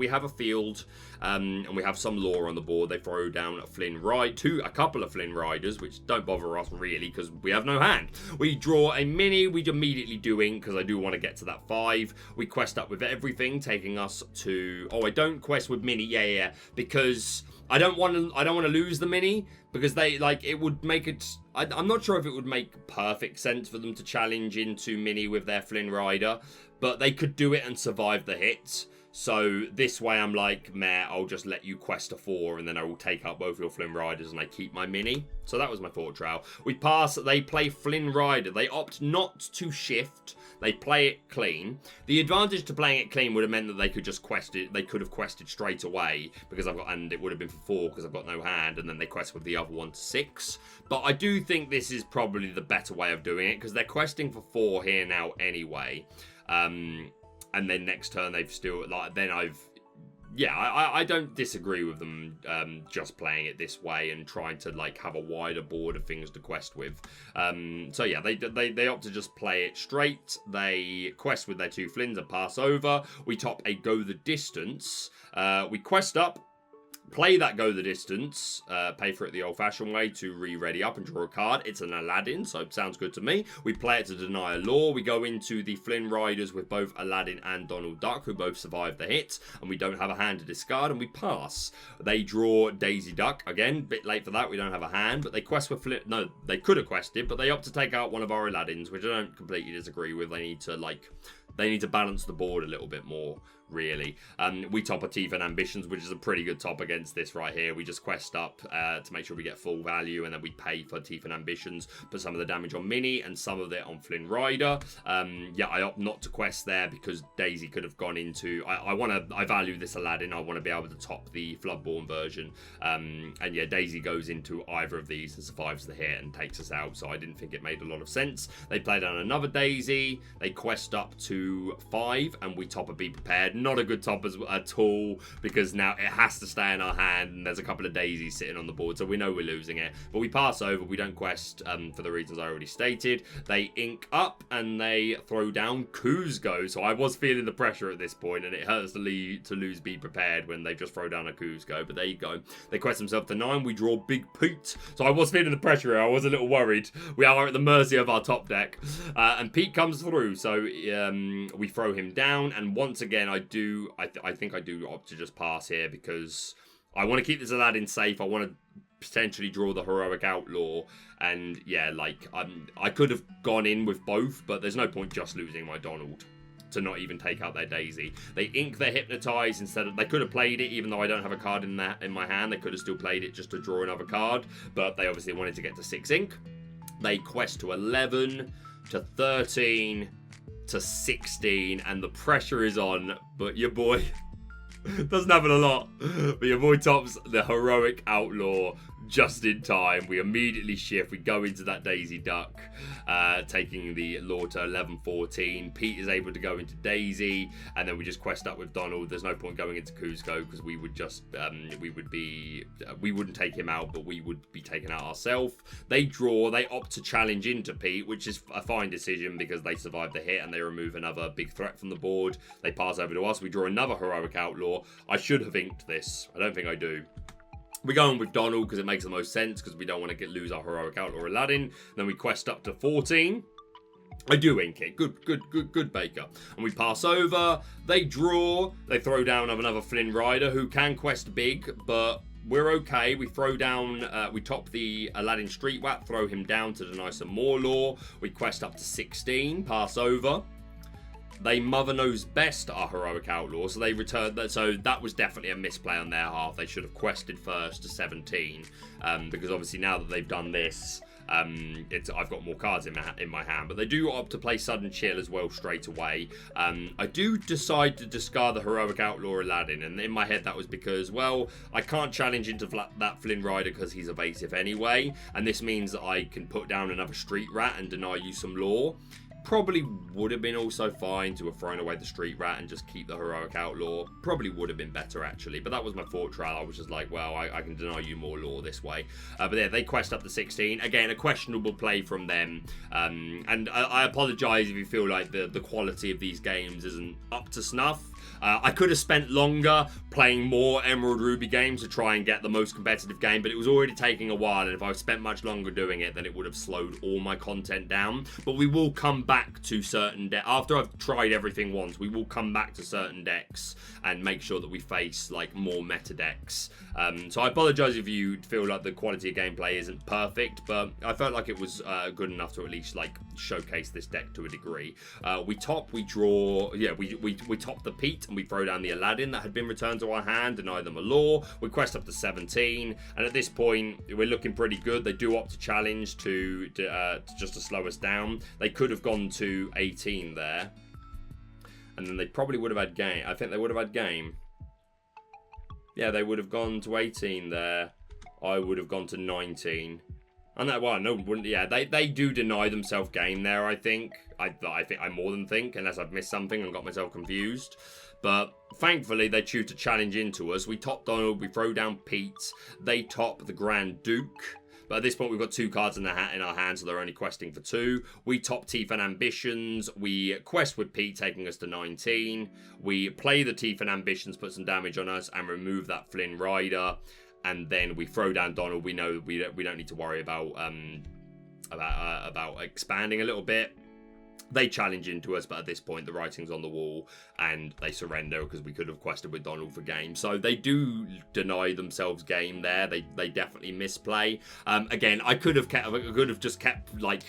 Speaker 2: have a field, and we have some lore on the board. They throw down a couple of Flynn Riders, which don't bother us really because we have no hand. We draw a Mini. We immediately do ink because I do want to get to that 5. We quest up with everything, taking us to. Oh, I don't quest with Mini, because I don't want to lose the Mini, because they, like, it would make it, I'm not sure if it would make perfect sense for them to challenge into Mini with their Flynn Rider, but they could do it and survive the hits. So this way I'm like, meh, I'll just let you quest a 4 and then I will take out both your Flynn Riders and I keep my Mini. So that was my thought trail. We pass, they play Flynn Rider. They opt not to shift. They play it clean. The advantage to playing it clean would have meant that they could just quest it. They could have quested straight away because and it would have been for 4 because I've got no hand, and then they quest with the other one to 6. But I do think this is probably the better way of doing it because they're questing for 4 here now anyway. And then next turn they've still, like, then I don't disagree with them just playing it this way and trying to, like, have a wider board of things to quest with. So yeah, they opt to just play it straight. They quest with their 2 Flynns and pass over. We top a Go the Distance. We quest up. Play that Go the Distance, pay for it the old-fashioned way to re-ready up and draw a card. It's an Aladdin, so it sounds good to me. We play it to deny a lore. We go into the Flynn Riders with both Aladdin and Donald Duck, who both survive the hit, and we don't have a hand to discard, and we pass. They draw Daisy Duck. Again, bit late for that. We don't have a hand, but they quest with Flynn. No, they could have quested, but they opt to take out one of our Aladdins, which I don't completely disagree with. They need to balance the board a little bit more, really. We top a Teeth and Ambitions, which is a pretty good top against this right here. We just quest up to make sure we get full value, and then we pay for Teeth and Ambitions, put some of the damage on Mini and some of it on Flynn Rider. I opt not to quest there because Daisy could have gone into... I value this Aladdin. I want to be able to top the Floodborn version. And yeah, Daisy goes into either of these and survives the hit and takes us out, so I didn't think it made a lot of sense. They play down another Daisy. They quest up to 5 and we top a Be Prepared. Not a good top at all, because now it has to stay in our hand and there's a couple of daisies sitting on the board, so we know we're losing it. But we pass over. We don't quest for the reasons I already stated. They ink up and they throw down Kuzco. So I was feeling the pressure at this point, and it hurts to lose Be Prepared when they just throw down a Kuzco. But there you go. They quest themselves to 9. We draw Big Pete. So I was feeling the pressure here. I was a little worried. We are at the mercy of our top deck. And Pete comes through. So we throw him down, and once again I think I do opt to just pass here because I want to keep this Aladdin safe. I want to potentially draw the Heroic Outlaw, and yeah, like I could have gone in with both, but there's no point just losing my Donald to not even take out their Daisy. They ink their Hypnotize instead of... They could have played it, even though I don't have a card in my hand. They could have still played it just to draw another card, but they obviously wanted to get to 6 ink. They quest to 11, to 13, to 16, and the pressure is on, but your boy doesn't happen a lot, but your boy tops the Heroic Outlaw just in time. We immediately shift. We go into that Daisy Duck, taking the Law to 11-14. Pete is able to go into Daisy, and then we just quest up with Donald. There's no point going into Kuzco because we would just, we wouldn't take him out, but we would be taken out ourselves. They draw. They opt to challenge into Pete, which is a fine decision because they survive the hit and they remove another big threat from the board. They pass over to us. We draw another Heroic Outlaw. I should have inked this. I don't think I do. We're going with Donald because it makes the most sense because we don't want to lose our Heroic Outlaw Aladdin. Then we quest up to 14. I do ink it. Good, Baker. And we pass over. They draw. They throw down another Flynn Rider who can quest big, but we're okay. We throw down, we top the Aladdin Street Whap, throw him down to deny some more law. We quest up to 16, pass over. They Mother Knows Best our Heroic Outlaw, so they return that. So that was definitely a misplay on their half. They should have quested first to 17, because obviously now that they've done this, I've got more cards in my hand. But they do opt to play Sudden Chill as well straight away. I do decide to discard the Heroic Outlaw Aladdin, and in my head that was because, well, I can't challenge into that Flynn Rider because he's evasive anyway, and this means that I can put down another Street Rat and deny you some law. Probably would have been also fine to have thrown away the Street Rat and just keep the Heroic Outlaw. Probably would have been better, actually. But that was my thought trail. I was just like, well, I can deny you more law this way. But yeah, they quest up to 16. Again, a questionable play from them. And I apologise if you feel like the quality of these games isn't up to snuff. I could have spent longer playing more Emerald Ruby games to try and get the most competitive game, but it was already taking a while, and if I spent much longer doing it, then it would have slowed all my content down. But we will come back to certain decks. After I've tried everything once, we will come back to certain decks and make sure that we face like more meta decks. So I apologise if you feel like the quality of gameplay isn't perfect, but I felt like it was good enough to at least like showcase this deck to a degree. We top the Pete, and we throw down the Aladdin that had been returned to our hand, deny them a law. We quest up to 17, and at this point we're looking pretty good. They do opt to challenge to just to slow us down. They could have gone to 18 there, and then they probably would have had game. I think they would have had game. Yeah, they would have gone to 18 there. I would have gone to 19. And that, well, no, wouldn't. Yeah, they do deny themselves game there. I think I more than think, unless I've missed something and got myself confused. But thankfully, they choose to challenge into us. We top Donald, we throw down Pete. They top the Grand Duke. But at this point, we've got 2 cards in our hand, so they're only questing for 2. We top Teeth and Ambitions. We quest with Pete, taking us to 19. We play the Teeth and Ambitions, put some damage on us, and remove that Flynn Rider. And then we throw down Donald. We know we don't need to worry about expanding a little bit. They challenge into us, but at this point the writing's on the wall and they surrender because we could have quested with Donald for game. So they do deny themselves game there. They definitely misplay. Again, I could have just kept like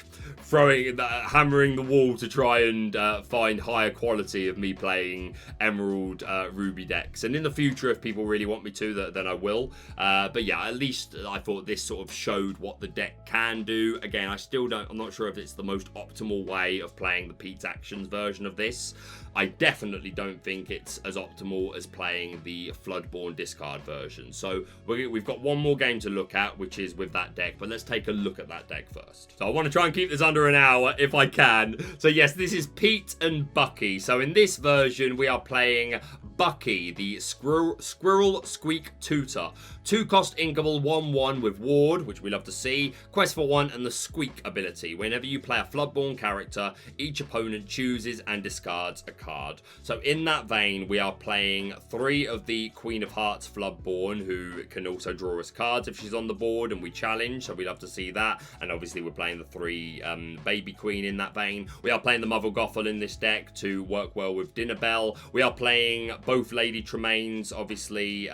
Speaker 2: hammering the wall to try and find higher quality of me playing Emerald Ruby decks. And in the future, if people really want me to, then I will. But yeah, at least I thought this sort of showed what the deck can do. Again, I'm not sure if it's the most optimal way of playing the Pete's Actions version of this. I definitely don't think it's as optimal as playing the Floodborn discard version. So we've got one more game to look at, which is with that deck, but let's take a look at that deck first. So I want to try and keep this under an hour if I can. So yes, this is Pete and Bucky. So in this version, we are playing Bucky, the Squirrel Squeak Tutor. 2-cost inkable 1/1 with Ward, which we love to see. Quest for 1 and the Squeak ability. Whenever you play a Floodborn character, each opponent chooses and discards a card. So in that vein, we are playing 3 of the Queen of Hearts Floodborn, who can also draw us cards if she's on the board, and we challenge, so we love to see that. And obviously we're playing the 3 Baby Queen in that vein. We are playing the Mother Gothel in this deck to work well with Dinner Bell. We are playing both Lady Tremaines, obviously,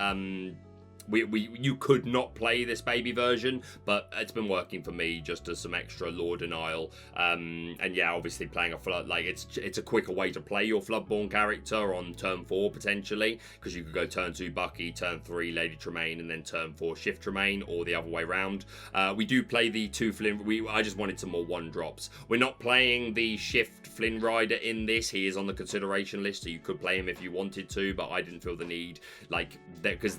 Speaker 2: you could not play this baby version, but it's been working for me just as some extra lore denial. And yeah, obviously playing a flood, like it's a quicker way to play your Floodborn character on turn 4 potentially, because you could go turn 2 Bucky, turn 3 Lady Tremaine, and then turn 4 Shift Tremaine, or the other way around. We do play the 2 Flynn. I just wanted some more 1-drops. We're not playing the Shift Flynn Rider in this. He is on the consideration list, so you could play him if you wanted to, but I didn't feel the need, like, because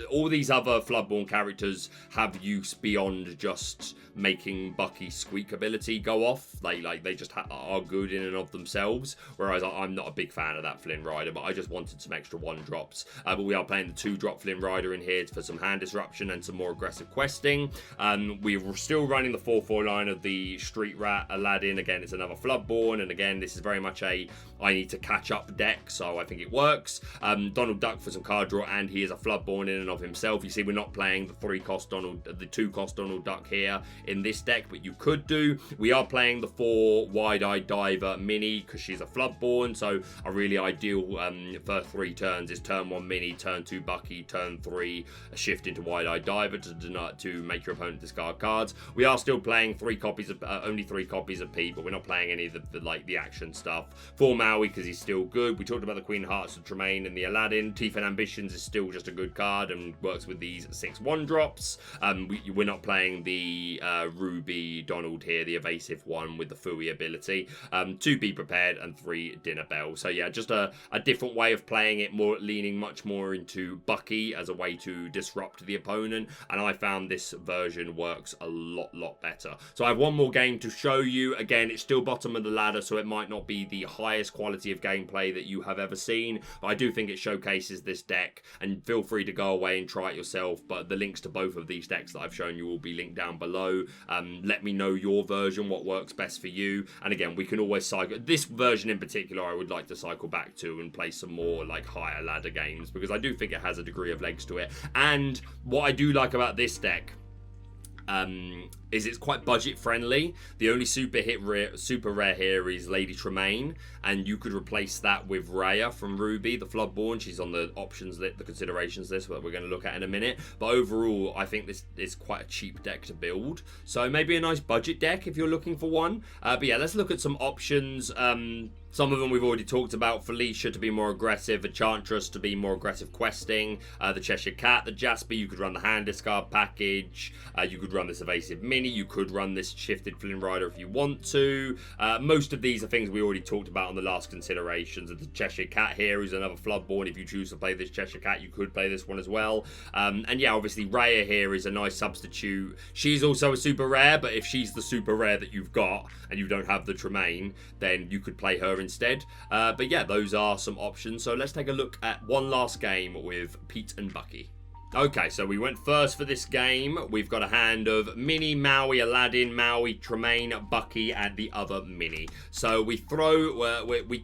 Speaker 2: all these other Floodborn characters have use beyond just making Bucky's squeak ability go off. Like they just are good in and of themselves, whereas I'm not a big fan of that Flynn Rider, but I just wanted some extra 1-drops. But we are playing the 2-drop Flynn Rider in here for some hand disruption and some more aggressive questing. We're still running the 4/4 line of the Street Rat Aladdin. Again, it's another Floodborn, and again, this is very much a I need to catch up deck, so I think it works. Donald Duck for some card draw, and he is a Floodborn in and of himself. You see, we're not playing the 2-cost Donald Duck here in this deck, but you could do. We are playing the 4 Wide-Eyed Diver Mini because she's a Floodborn, so a really ideal for 3 turns is turn 1 Mini, turn 2 Bucky, turn 3 a shift into Wide-Eyed Diver to make your opponent discard cards. We are still playing only 3 copies of Pete, but we're not playing any of the action stuff. 4 Maui because he's still good. We talked about the Queen Hearts of Tremaine and the Aladdin. Teeth and Ambitions is still just a good card and works with these 6 1-drops. We're not playing the Ruby Donald here, the evasive one with the Fooey ability. 2 Be Prepared and 3 Dinner Bell. So yeah, just a different way of playing it, more leaning much more into Bucky as a way to disrupt the opponent, and I found this version works a lot better. So I have one more game to show you. Again, it's still bottom of the ladder, so it might not be the highest quality of gameplay that you have ever seen, but I do think it showcases this deck, and feel free to go away and try it yourself. But the links to both of these decks that I've shown you will be linked down below. Let me know your version, what works best for you, and again, we can always cycle this version in particular. I would like to cycle back to and play some more like higher ladder games, because I do think it has a degree of legs to it. And what I do like about this deck is it's quite budget friendly. The only super rare here is Lady Tremaine, and you could replace that with Raya from Ruby, the Floodborn. She's on the options list, the considerations list, that we're going to look at in a minute. But overall, I think this is quite a cheap deck to build, so maybe a nice budget deck if you're looking for one. But yeah, let's look at some options. Some of them we've already talked about. Felicia to be more aggressive, Enchantress to be more aggressive questing, the Cheshire Cat, the Jasper. You could run the hand discard package, you could run this evasive mini, you could run this shifted Flynn Rider if you want to. Most of these are things we already talked about on the last considerations. The Cheshire Cat here is another Floodborn. If you choose to play this Cheshire Cat, you could play this one as well. And yeah, obviously Raya here is a nice substitute. She's also a super rare, but if she's the super rare that you've got and you don't have the Tremaine, then you could play her instead. But yeah, those are some options. So let's take a look at one last game with Pete and Bucky. Okay, so we went first for this game. We've got a hand of Mini, Maui, Aladdin, Maui, Tremaine, Bucky, and the other Mini. So we throw, we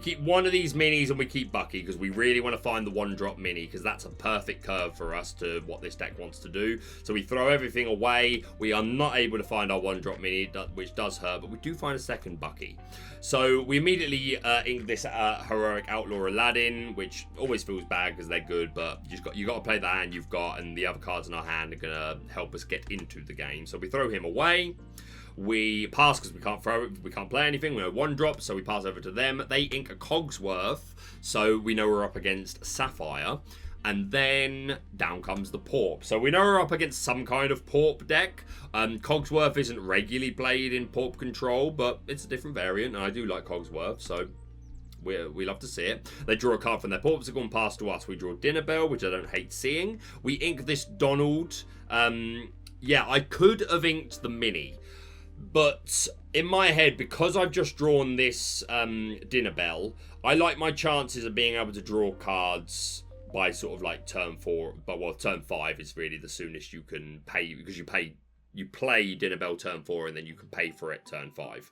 Speaker 2: keep one of these minis and we keep Bucky because we really want to find the 1-drop mini, because that's a perfect curve for us to what this deck wants to do. So we throw everything away. We are not able to find our 1-drop mini, which does hurt, but we do find a second Bucky. So we immediately ink this Heroic Outlaw Aladdin, which always feels bad because they're good, but you got to play the hand you've got, and the other cards in our hand are going to help us get into the game. So we throw him away. We pass because we can't play anything. We know 1-drop, so we pass over to them. They ink a Cogsworth, so we know we're up against Sapphire. And then down comes the Porp. So we know we're up against some kind of Porp deck. Cogsworth isn't regularly played in Porp control, but it's a different variant, and I do like Cogsworth, so we love to see it. They draw a card from their Porpsicle and pass to us. We draw Dinner Bell, which I don't hate seeing. We ink this Donald. Yeah, I could have inked the mini, but in my head, because I've just drawn this Dinner Bell, I like my chances of being able to draw cards by sort of like turn 4, but well, turn 5 is really the soonest you can pay, because you play Dinner Bell turn 4 and then you can pay for it turn 5.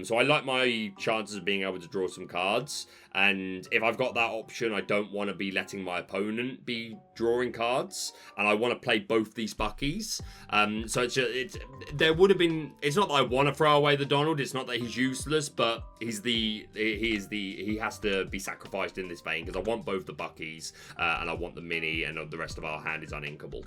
Speaker 2: So I like my chances of being able to draw some cards. And if I've got that option, I don't want to be letting my opponent be drawing cards, and I want to play both these Buckies. So there would have been. It's not that I want to throw away the Donald. It's not that he's useless, but he has to be sacrificed in this vein because I want both the Buckies and I want the mini, and the rest of our hand is uninkable.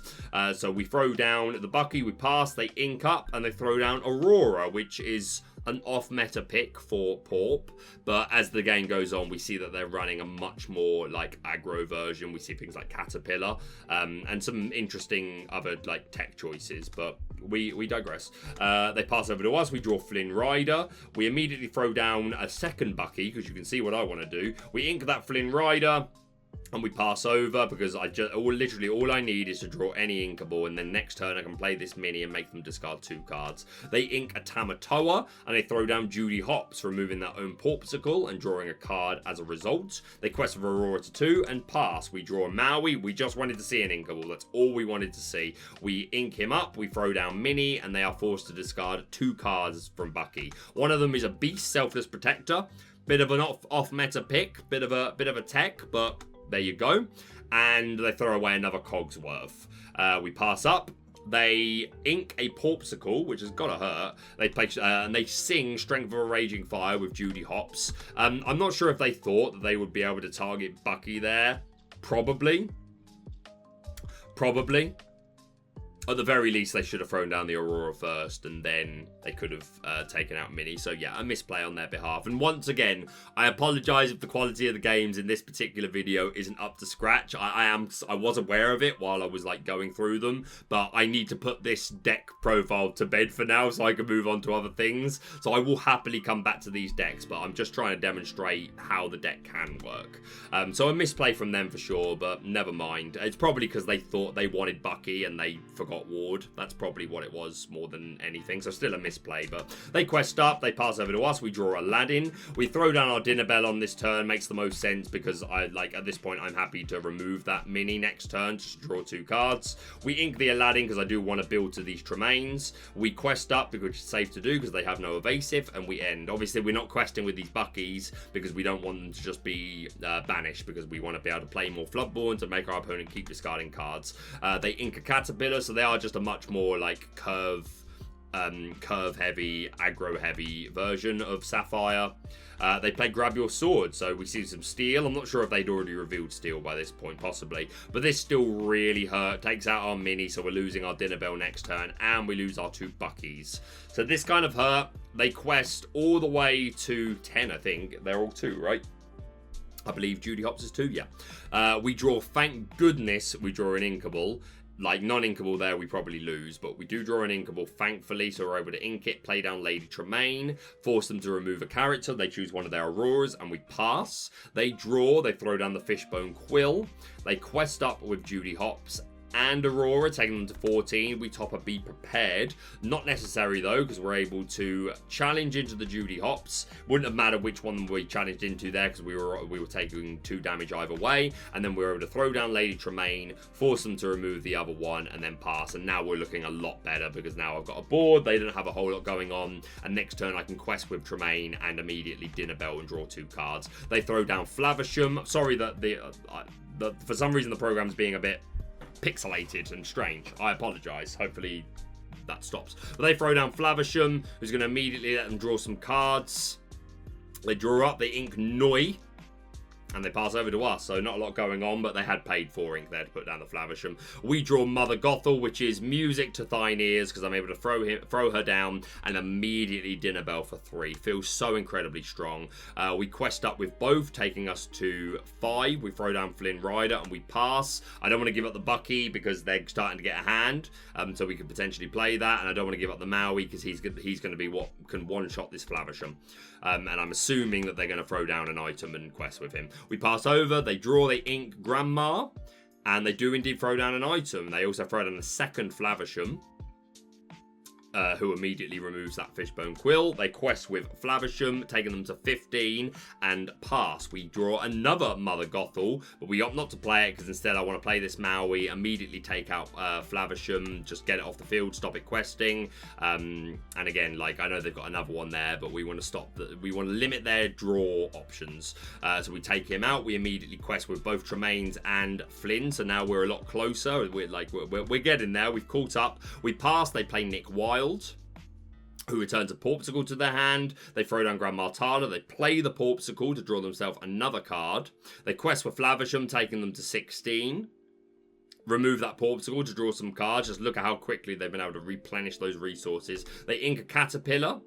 Speaker 2: So we throw down the Bucky, we pass, they ink up, and they throw down Aurora, which is an off-meta pick for Porp, but as the game goes on, we see that they're running a much more like aggro version. We see things like Caterpillar and some interesting other like tech choices, but we digress. They pass over to us. We draw Flynn Rider. We immediately throw down a second Bucky because you can see what I want to do. We ink that Flynn Rider. And we pass over because literally all I need is to draw any inkable, and then next turn I can play this mini and make them discard 2 cards. They ink a Tamatoa and they throw down Judy Hopps, removing their own Porpsicle and drawing a card as a result. They quest for Aurora to 2 and pass. We draw Maui. We just wanted to see an inkable. That's all we wanted to see. We ink him up. We throw down Mini, and they are forced to discard 2 cards from Bucky. One of them is a Beast, Selfless Protector. Bit of an off-meta pick. Bit of a tech, but there you go. And they throw away another Cogsworth. We pass up. They ink a Porpsicle, which has got to hurt. They play and they sing Strength of a Raging Fire with Judy Hopps. I'm not sure if they thought that they would be able to target Bucky there. Probably. At the very least, they should have thrown down the Aurora first, and then they could have taken out Mini. So yeah, a misplay on their behalf. And once again, I apologize if the quality of the games in this particular video isn't up to scratch. I was aware of it while I was like going through them, but I need to put this deck profile to bed for now so I can move on to other things. So I will happily come back to these decks, but I'm just trying to demonstrate how the deck can work. So a misplay from them for sure, but never mind. It's probably because they thought they wanted Bucky and they forgot Ward. That's probably what it was more than anything. So still a misplay, but they quest up, they pass over to us, we draw Aladdin, we throw down our Dinner Bell on this turn. Makes the most sense because at this point I'm happy to remove that mini next turn, just draw 2 cards. We ink the Aladdin because I do want to build to these Tremaines. We quest up because it's safe to do because they have no evasive, and we end. Obviously we're not questing with these Buckies because we don't want them to just be banished, because we want to be able to play more Floodborn to make our opponent keep discarding cards. They ink a Caterpillar, so they are just a much more like curve heavy, aggro heavy version of Sapphire. They play Grab Your Sword, so we see some steel. I'm not sure if they'd already revealed steel by this point, possibly, but this still really hurt. Takes out our mini, so we're losing our Dinner Bell next turn, and we lose our 2 Buckies. So this kind of hurt. They quest all the way to 10, I think. They're all 2, right? I believe Judy Hopps is 2, yeah. We draw, thank goodness, we draw an inkable. Like, non-inkable there, we probably lose, but we do draw an inkable, thankfully, so we're able to ink it, play down Lady Tremaine, force them to remove a character. They choose one of their Auroras, and we pass. They draw, they throw down the Fishbone Quill. They quest up with Judy Hopps and Aurora, taking them to 14. We top a Be Prepared. Not necessary though, because we're able to challenge into the Judy Hopps. Wouldn't have mattered which one we challenged into there, because we were taking 2 damage either way. And then we were able to throw down Lady Tremaine, force them to remove the other one, and then pass. And now we're looking a lot better, because now I've got a board. They don't have a whole lot going on. And next turn I can quest with Tremaine and immediately Dinner Bell and draw 2 cards. They throw down Flavisham. Sorry that for some reason the program's being a bit pixelated and strange. I apologize. Hopefully that stops. But they throw down Flavisham, who's going to immediately let them draw some cards. They draw up, they ink Noi, and they pass over to us. So not a lot going on, but they had paid 4 ink there to put down the Flavisham. We draw Mother Gothel, which is music to thine ears, because I'm able to throw her down and immediately Dinner Bell for 3. Feels so incredibly strong. We quest up with both, taking us to 5. We throw down Flynn Rider and we pass. I don't want to give up the Bucky because they're starting to get a hand, so we could potentially play that. And I don't want to give up the Maui because he's going to be what can one-shot this Flavisham. And I'm assuming that they're going to throw down an item and quest with him. We pass over, they draw, they ink Grandma, and they do indeed throw down an item. They also throw down a second Flavisham. who immediately removes that Fishbone Quill. They quest with Flavisham, taking them to 15, and pass. We draw another Mother Gothel, but we opt not to play it because instead I want to play this Maui, immediately take out Flavisham, just get it off the field, stop it questing. And again, like, I know they've got another one there, but we want to we want to limit their draw options. So we take him out, we immediately quest with both Tremaines and Flynn, so now we're a lot closer. We're getting there, we've caught up. We pass, they play Nick Wild, who returns a Porpsicle to their hand. They throw down Grand Martada. They play the Porpsicle to draw themselves another card. They quest for Flavisham, taking them to 16. Remove that Porpsicle to draw some cards. Just look at how quickly they've been able to replenish those resources. They ink a Caterpillar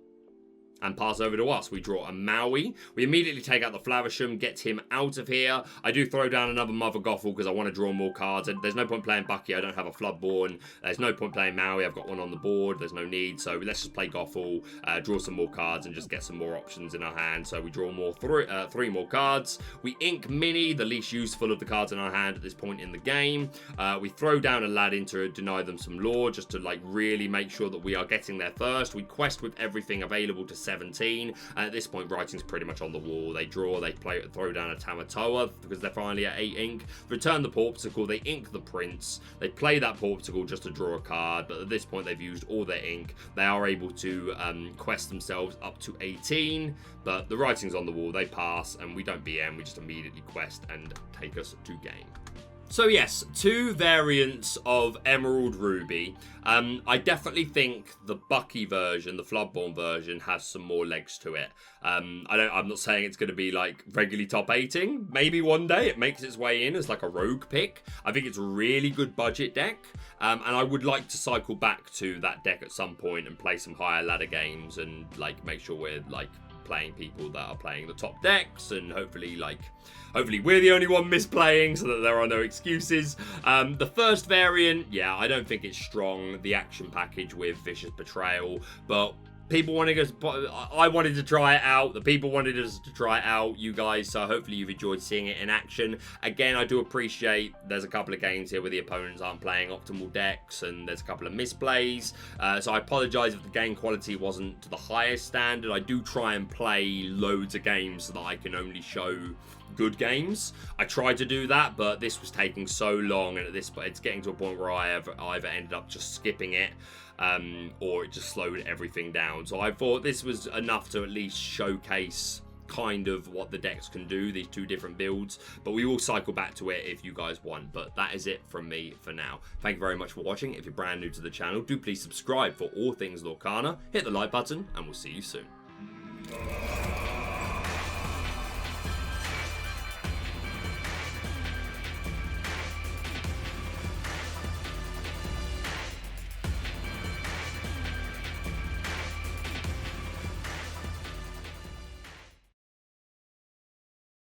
Speaker 2: and pass over to us. We draw a Maui. We immediately take out the Flavisham, get him out of here. I do throw down another Mother Gothel because I want to draw more cards. And there's no point playing Bucky. I don't have a Floodborn. There's no point playing Maui. I've got one on the board. There's no need. So let's just play Gothel, draw some more cards, and just get some more options in our hand. So we draw three more cards. We ink Minnie, the least useful of the cards in our hand at this point in the game. We throw down Aladdin to deny them some lore, just to like really make sure that we are getting there first. We quest with everything available to 17. And at this point, writing's pretty much on the wall. They draw, they throw down a Tamatoa because they're finally at 8 ink. Return the Porpsicle, they ink the Prince. They play that Porpsicle just to draw a card, but at this point, they've used all their ink. They are able to quest themselves up to 18, but the writing's on the wall. They pass, and we don't BM. We just immediately quest and take us to game. So yes, 2 variants of Emerald Ruby. I definitely think the Bucky version, the Floodborn version, has some more legs to it. I'm not saying it's going to be like regularly top 8ing. Maybe one day it makes its way in as like a rogue pick. I think it's a really good budget deck. And I would like to cycle back to that deck at some point and play some higher ladder games and like make sure we're like playing people that are playing the top decks, and hopefully we're the only one misplaying so that there are no excuses. The first variant, yeah, I don't think it's strong, the action package with Vicious Betrayal, but people wanted us, I wanted to try it out, the people wanted us to try it out, you guys, so hopefully you've enjoyed seeing it in action. Again, I do appreciate there's a couple of games here where the opponents aren't playing optimal decks and there's a couple of misplays, so I apologise if the game quality wasn't to the highest standard. I do try and play loads of games so that I can only show good games. I tried to do that, but this was taking so long, and at this point it's getting to a point where I either ended up just skipping it, or it just slowed everything down. So I thought this was enough to at least showcase kind of what the decks can do, these 2 different builds, but we will cycle back to it if you guys want. But that is it from me for now. Thank you very much for watching. If you're brand new to the channel, do please subscribe for all things Lorcana, hit the like button, and we'll see you soon.